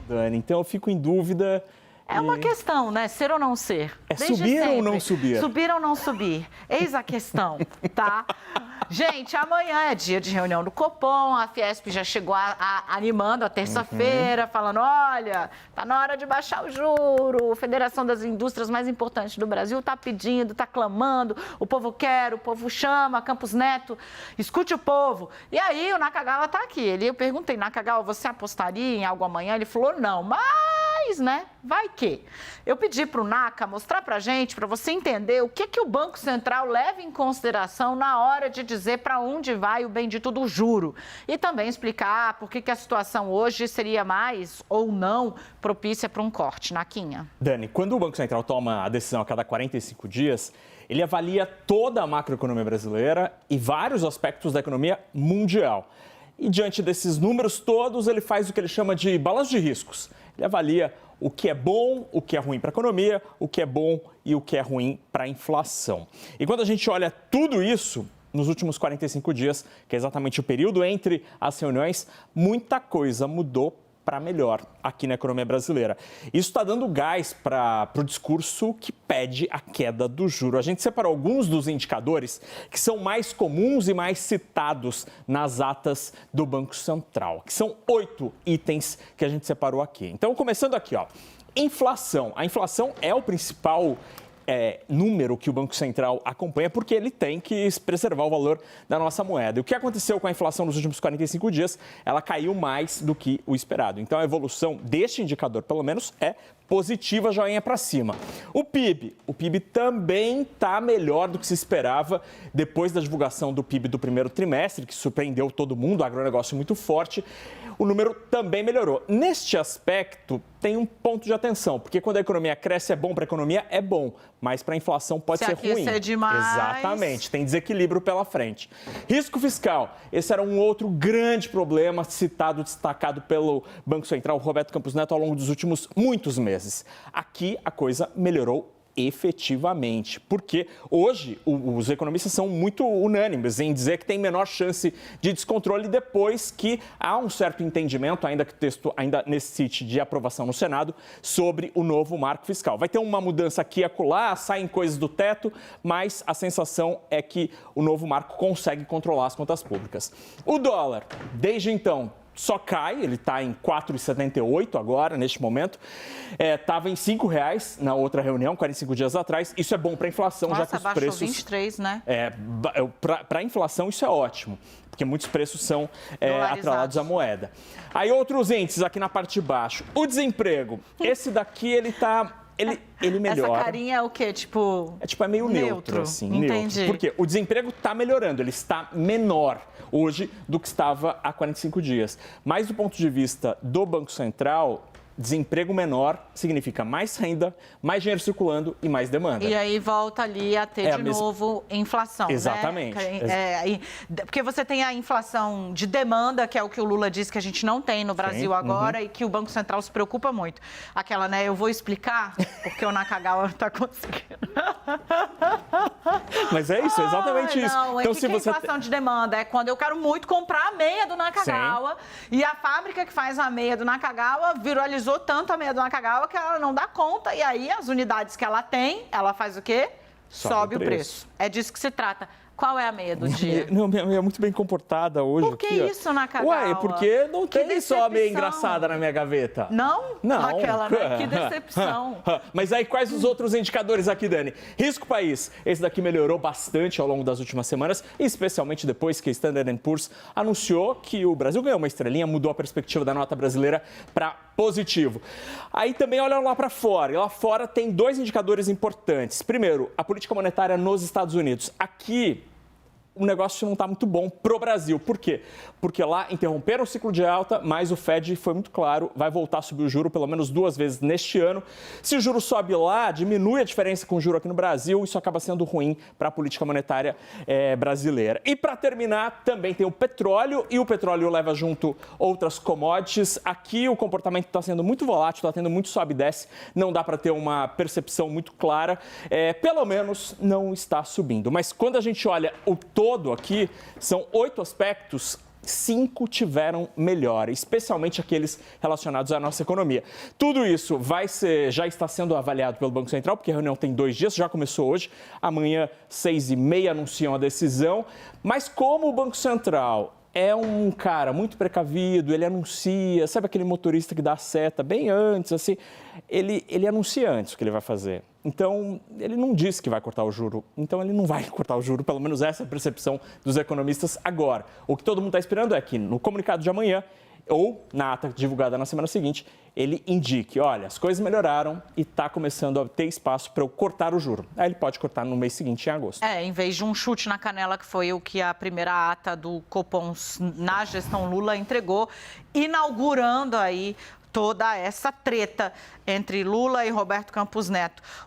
Dani. Então eu fico em dúvida. É uma questão, né? Ser ou não ser. É subir ou não subir? Subir ou não subir. Eis a questão, tá? Gente, amanhã é dia de reunião do Copom, a Fiesp já chegou animando a terça-feira, falando, olha, tá na hora de baixar o juro, a Federação das Indústrias mais importantes do Brasil tá pedindo, tá clamando, o povo quer, o povo chama, Campos Neto, escute o povo. E aí o Nakagawa tá aqui, eu perguntei, Nakagawa, você apostaria em algo amanhã? Ele falou, não, mas, né, vai que. Eu pedi pro Naka mostrar pra gente, pra você entender o que o Banco Central leva em consideração na hora de dizer para onde vai o bendito do juro. E também explicar por que a situação hoje seria mais ou não propícia para um corte. Naquinha. Dani, quando o Banco Central toma a decisão a cada 45 dias, ele avalia toda a macroeconomia brasileira e vários aspectos da economia mundial. E diante desses números todos, ele faz o que ele chama de balanço de riscos. Ele avalia o que é bom, o que é ruim para a economia, o que é bom e o que é ruim para a inflação. E quando a gente olha tudo isso, nos últimos 45 dias, que é exatamente o período entre as reuniões, muita coisa mudou para melhor aqui na economia brasileira. Isso está dando gás para o discurso que pede a queda do juro. A gente separou alguns dos indicadores que são mais comuns e mais citados nas atas do Banco Central, que são 8 itens que a gente separou aqui. Então, começando aqui, ó, inflação. A inflação é o principal número que o Banco Central acompanha, porque ele tem que preservar o valor da nossa moeda. E o que aconteceu com a inflação nos últimos 45 dias? Ela caiu mais do que o esperado. Então, a evolução deste indicador, pelo menos, é positiva, joinha para cima. O PIB também está melhor do que se esperava depois da divulgação do PIB do primeiro trimestre, que surpreendeu todo mundo, agronegócio muito forte. O número também melhorou. Neste aspecto, tem um ponto de atenção, porque quando a economia cresce, é bom para a economia, é bom, mas para a inflação pode ser ruim. Se demais. Exatamente, tem desequilíbrio pela frente. Risco fiscal, esse era um outro grande problema citado, destacado pelo Banco Central, Roberto Campos Neto, ao longo dos últimos muitos meses. Aqui a coisa melhorou efetivamente, porque hoje os economistas são muito unânimes em dizer que tem menor chance de descontrole depois que há um certo entendimento, ainda que o texto ainda necessite de aprovação no Senado, sobre o novo marco fiscal. Vai ter uma mudança aqui e acolá, saem coisas do teto, mas a sensação é que o novo marco consegue controlar as contas públicas. O dólar, desde então, só cai, ele está em 4,78 agora, neste momento. Estava em R$ 5,00 na outra reunião, 45 dias atrás. Isso é bom para a inflação, nossa, já que os baixou preços... 23, né? Para a inflação isso é ótimo, porque muitos preços são atrelados à moeda. Aí outros índices aqui na parte de baixo. O desemprego, esse daqui ele está... Ele melhora. Essa carinha é o quê? É meio neutro, assim. Entendi. Neutro. Porque o desemprego está melhorando, ele está menor hoje do que estava há 45 dias. Mas do ponto de vista do Banco Central, desemprego menor significa mais renda, mais dinheiro circulando e mais demanda. E aí volta ali a ter novo inflação, exatamente. Né? Porque você tem a inflação de demanda, que é o que o Lula disse que a gente não tem no Brasil agora e que o Banco Central se preocupa muito. Aquela, né, eu vou explicar porque o Nakagawa não está conseguindo. Mas é isso, exatamente isso. Não, então, se você... inflação de demanda é quando eu quero muito comprar a meia do Nakagawa e a fábrica que faz a meia do Nakagawa viralizou tanto a meia do Nakagawa que ela não dá conta. E aí, as unidades que ela tem, ela faz o quê? Sobe o preço. É disso que se trata. Qual é a meia do dia? Minha meia é muito bem comportada hoje. Por que aqui, isso, Nakagawa? Ué, porque não tem só a meia engraçada na minha gaveta. Não? Não. Aquela, né? Que decepção. Mas aí, quais os outros indicadores aqui, Dani? Risco país. Esse daqui melhorou bastante ao longo das últimas semanas, especialmente depois que a Standard & Poor's anunciou que o Brasil ganhou uma estrelinha, mudou a perspectiva da nota brasileira para positivo. Aí também olha lá para fora. E lá fora tem dois indicadores importantes. Primeiro, a política monetária nos Estados Unidos. Aqui, o negócio não está muito bom para o Brasil. Por quê? Porque lá interromperam o ciclo de alta, mas o Fed foi muito claro, vai voltar a subir o juro pelo menos 2 vezes neste ano. Se o juro sobe lá, diminui a diferença com o juro aqui no Brasil, isso acaba sendo ruim para a política monetária brasileira. E para terminar, também tem o petróleo, e o petróleo leva junto outras commodities. Aqui o comportamento está sendo muito volátil, está tendo muito sobe e desce, não dá para ter uma percepção muito clara, pelo menos não está subindo. Mas quando a gente olha o todo aqui, são 8 aspectos 5 tiveram melhora, especialmente aqueles relacionados à nossa economia. Tudo isso já está sendo avaliado pelo Banco Central, porque a reunião tem 2 dias, já começou hoje. Amanhã, 6h30, anunciam a decisão. Mas como o Banco Central é um cara muito precavido, ele anuncia, sabe aquele motorista que dá seta bem antes, assim, ele anuncia antes o que ele vai fazer. Então, ele não disse que vai cortar o juro, então ele não vai cortar o juro, pelo menos essa é a percepção dos economistas agora. O que todo mundo está esperando é que no comunicado de amanhã, ou na ata divulgada na semana seguinte, ele indique, olha, as coisas melhoraram e está começando a ter espaço para eu cortar o juro. Aí ele pode cortar no mês seguinte, em agosto. Em vez de um chute na canela, que foi o que a primeira ata do Copom na gestão Lula entregou, inaugurando aí toda essa treta entre Lula e Roberto Campos Neto.